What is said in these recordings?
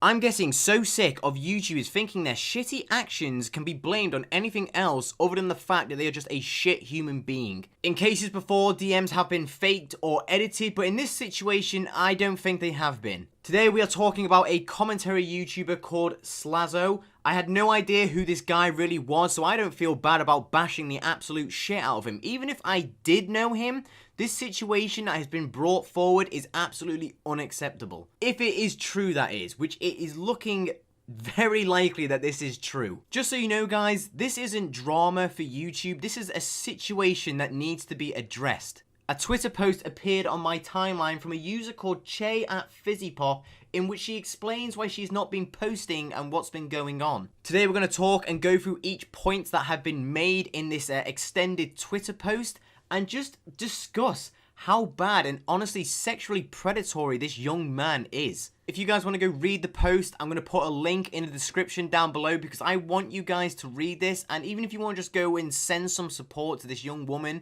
I'm getting so sick of YouTubers thinking their shitty actions can be blamed on anything else other than the fact that they are just a shit human being. In cases before, DMs have been faked or edited, but in this situation, I don't think they have been. Today we are talking about a commentary YouTuber called Slazo. I had no idea who this guy really was, so I don't feel bad about bashing the absolute shit out of him. Even if I did know him, this situation that has been brought forward is absolutely unacceptable. If it is true, that is, which it is looking very likely that this is true. Just so you know, guys, this isn't drama for YouTube. This is a situation that needs to be addressed. A Twitter post appeared on my timeline from a user called Chey at FizzyPop, in which she explains why she's not been posting and what's been going on. Today we're going to talk and go through each point that have been made in this extended Twitter post, and just discuss how bad and honestly sexually predatory this young man is. If you guys want to go read the post, I'm going to put a link in the description down below because I want you guys to read this, and even if you want to just go and send some support to this young woman,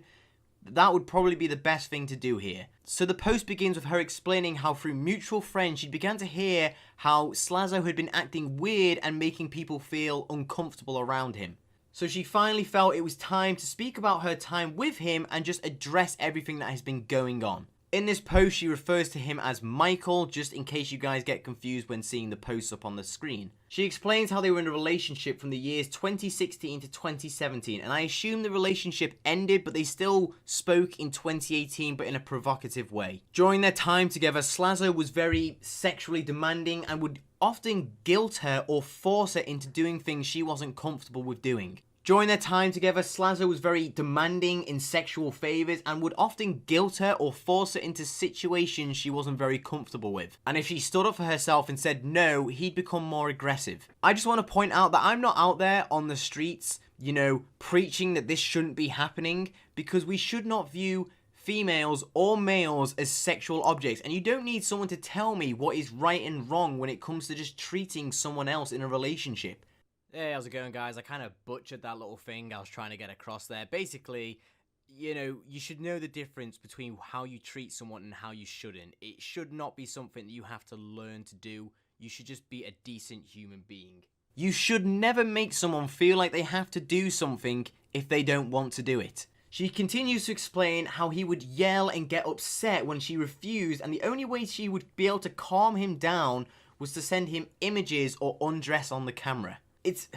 that would probably be the best thing to do here. So the post begins with her explaining how through mutual friends she began to hear how Slazo had been acting weird and making people feel uncomfortable around him. So she finally felt it was time to speak about her time with him and just address everything that has been going on. In this post, she refers to him as Michael, just in case you guys get confused when seeing the posts up on the screen. She explains how they were in a relationship from the years 2016 to 2017, and I assume the relationship ended, but they still spoke in 2018, but in a provocative way. During their time together, Slazo was very sexually demanding and would often guilt her or force her into doing things she wasn't comfortable with doing. During their time together, Slazo was very demanding in sexual favors and would often guilt her or force her into situations she wasn't very comfortable with. And if she stood up for herself and said no, he'd become more aggressive. I just want to point out that I'm not out there on the streets, you know, preaching that this shouldn't be happening, because we should not view females or males as sexual objects, and you don't need someone to tell me what is right and wrong when it comes to just treating someone else in a relationship. Hey, how's it going, guys? I kind of butchered that little thing I was trying to get across there. Basically, you know, you should know the difference between how you treat someone and how you shouldn't. It should not be something that you have to learn to do. You should just be a decent human being. You should never make someone feel like they have to do something if they don't want to do it. She continues to explain how he would yell and get upset when she refused, and the only way she would be able to calm him down was to send him images or undress on the camera. It's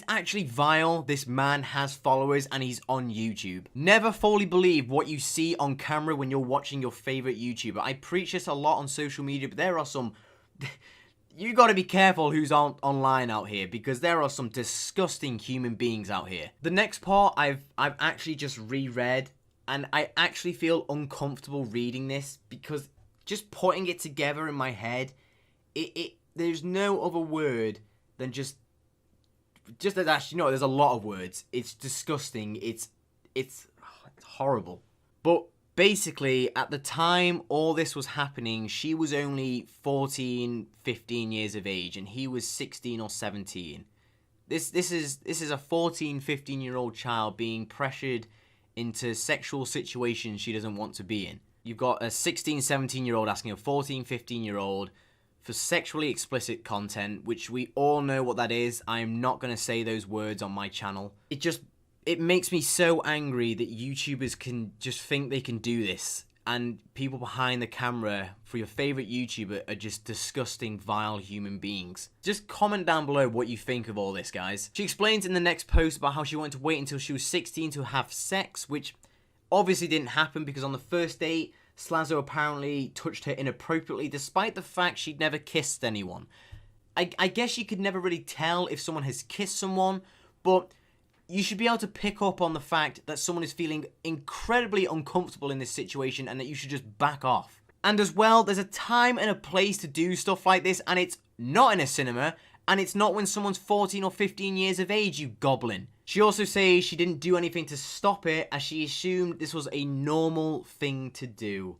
actually vile. This man has followers and he's on YouTube. Never fully believe what you see on camera when you're watching your favorite YouTuber. I preach this a lot on social media, but there are some... You gotta be careful who's online out here, because there are some disgusting human beings out here. The next part I've actually just reread, and I actually feel uncomfortable reading this, because just putting it together in my head, there's no other word than just that. Actually, no, there's a lot of words. It's disgusting. It's horrible. But basically, at the time all this was happening, she was only 14, 15 years of age, and he was 16 or 17. This is a 14, 15-year-old child being pressured into sexual situations she doesn't want to be in. You've got a 16, 17-year-old asking a 14, 15-year-old for sexually explicit content, which we all know what that is. I am not going to say those words on my channel. It makes me so angry that YouTubers can just think they can do this, and people behind the camera for your favorite YouTuber are just disgusting, vile human beings. Just comment down below what you think of all this, guys. She explains in the next post about how she wanted to wait until she was 16 to have sex, which obviously didn't happen because on the first date, Slazo apparently touched her inappropriately, despite the fact she'd never kissed anyone. I guess you could never really tell if someone has kissed someone, but you should be able to pick up on the fact that someone is feeling incredibly uncomfortable in this situation and that you should just back off. And as well, there's a time and a place to do stuff like this, and it's not in a cinema, and it's not when someone's 14 or 15 years of age, you goblin. She also says she didn't do anything to stop it, as she assumed this was a normal thing to do.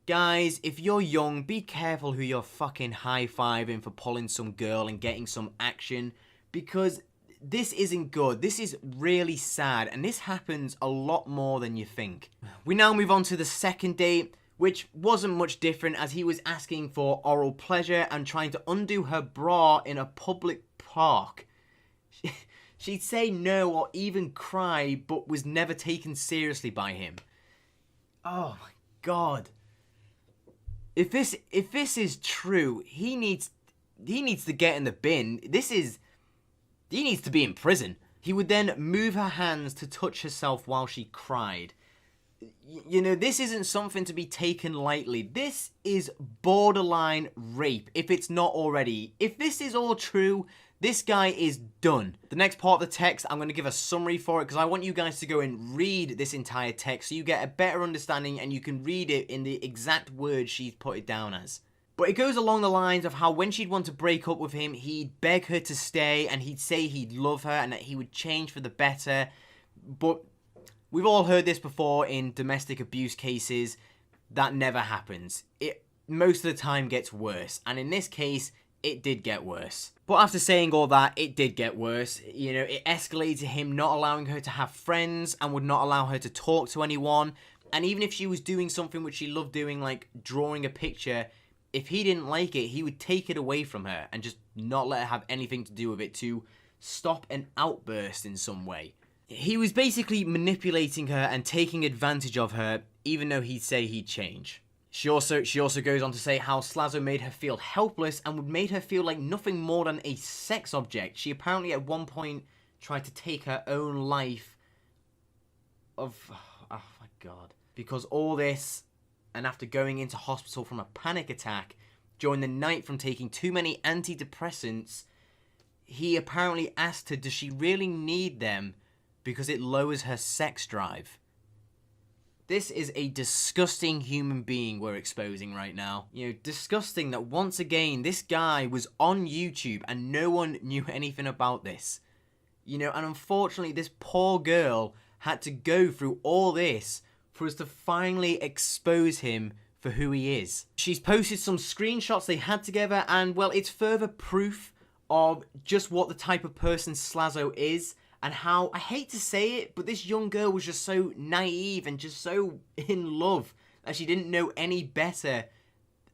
Guys, if you're young, be careful who you're fucking high-fiving for pulling some girl and getting some action, because this isn't good. This is really sad, and this happens a lot more than you think. We now move on to the second date, which wasn't much different as he was asking for oral pleasure and trying to undo her bra in a public park. She'd say no or even cry, but was never taken seriously by him. Oh my god. If this is true, he needs to get in the bin. He needs to be in prison. He would then move her hands to touch herself while she cried. You know, this isn't something to be taken lightly. This is borderline rape, if it's not already. If this is all true, this guy is done. The next part of the text, I'm going to give a summary for it because I want you guys to go and read this entire text so you get a better understanding and you can read it in the exact words she's put it down as. But it goes along the lines of how when she'd want to break up with him, he'd beg her to stay and he'd say he'd love her and that he would change for the better. But we've all heard this before in domestic abuse cases. That never happens. It most of the time gets worse. And in this case, it did get worse. But after saying all that, it did get worse. You know, it escalated to him not allowing her to have friends and would not allow her to talk to anyone. And even if she was doing something which she loved doing, like drawing a picture, if he didn't like it, he would take it away from her and just not let her have anything to do with it to stop an outburst in some way. He was basically manipulating her and taking advantage of her, even though he'd say he'd change. She also goes on to say how Slazo made her feel helpless and would made her feel like nothing more than a sex object. She apparently at one point tried to take her own life oh my god. Because all this, and after going into hospital from a panic attack during the night from taking too many antidepressants, he apparently asked her, does she really need them because it lowers her sex drive? This is a disgusting human being we're exposing right now. You know, disgusting that once again, this guy was on YouTube and no one knew anything about this. You know, and unfortunately, this poor girl had to go through all this for us to finally expose him for who he is. She's posted some screenshots they had together and, well, it's further proof of just what the type of person Slazo is. And how, I hate to say it, but this young girl was just so naive and just so in love that she didn't know any better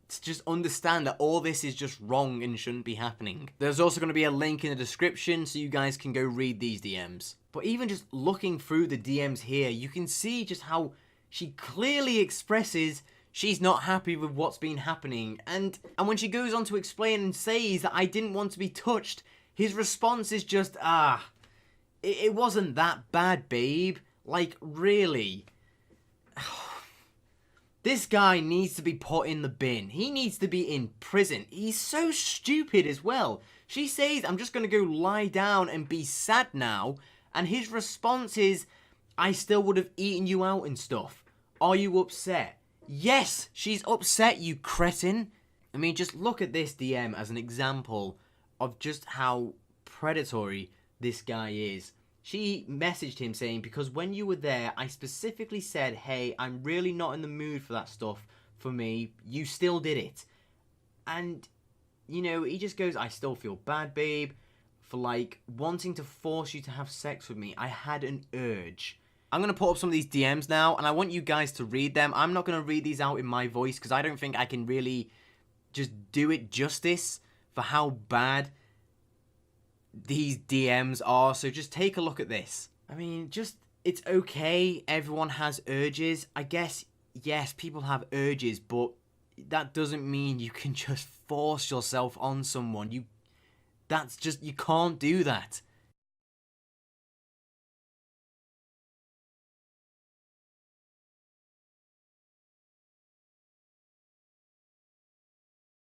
to just understand that all this is just wrong and shouldn't be happening. There's also going to be a link in the description so you guys can go read these DMs. But even just looking through the DMs here, you can see just how she clearly expresses she's not happy with what's been happening. And when she goes on to explain and says that I didn't want to be touched, his response is just, it wasn't that bad, babe. Like, really? This guy needs to be put in the bin. He needs to be in prison. He's so stupid as well. She says, I'm just going to go lie down and be sad now. And his response is, I still would have eaten you out and stuff. Are you upset? Yes, she's upset, you cretin. I mean, just look at this DM as an example of just how predatory this guy is. She messaged him saying, because when you were there, I specifically said, hey, I'm really not in the mood for that stuff for me. You still did it. And, you know, he just goes, I still feel bad, babe, for, like, wanting to force you to have sex with me. I had an urge. I'm going to put up some of these DMs now, and I want you guys to read them. I'm not going to read these out in my voice, because I don't think I can really just do it justice for how bad these DMs are. So just take a look at this. I mean, just, it's okay. Everyone has urges. I guess, yes, people have urges, but that doesn't mean you can just force yourself on someone. You can't do that.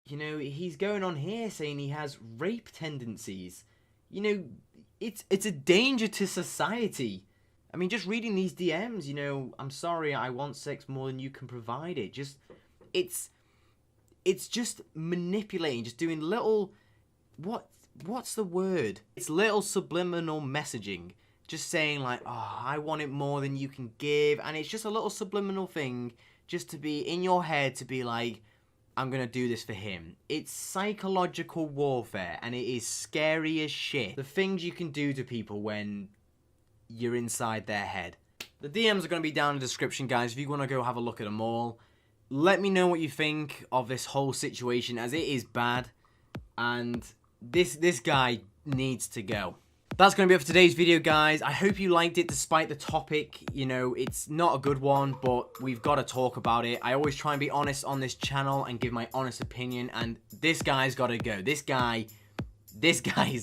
You know, he's going on here saying he has rape tendencies. You know, it's a danger to society. I mean, just reading these DMs, you know, I'm sorry, I want sex more than you can provide it. Just, it's just manipulating, just doing little, what's the word? It's little subliminal messaging. Just saying like, oh, I want it more than you can give. And it's just a little subliminal thing just to be in your head to be like, I'm going to do this for him. It's psychological warfare, and it is scary as shit. The things you can do to people when you're inside their head. The DMs are going to be down in the description, guys, if you want to go have a look at them all. let me know what you think of this whole situation, as it is bad, and this guy needs to go. That's going to be it for today's video, guys. I hope you liked it despite the topic. You know, it's not a good one, but we've got to talk about it. I always try and be honest on this channel and give my honest opinion, and this guy's got to go. This guy's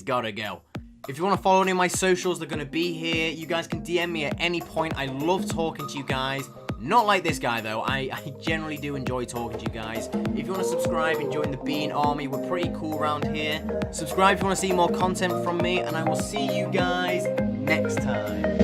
got to go. If you want to follow any of my socials, they're going to be here. You guys can DM me at any point. I love talking to you guys. Not like this guy, though. I generally do enjoy talking to you guys. If you want to subscribe and join the Bean Army, we're pretty cool around here. Subscribe if you want to see more content from me, and I will see you guys next time.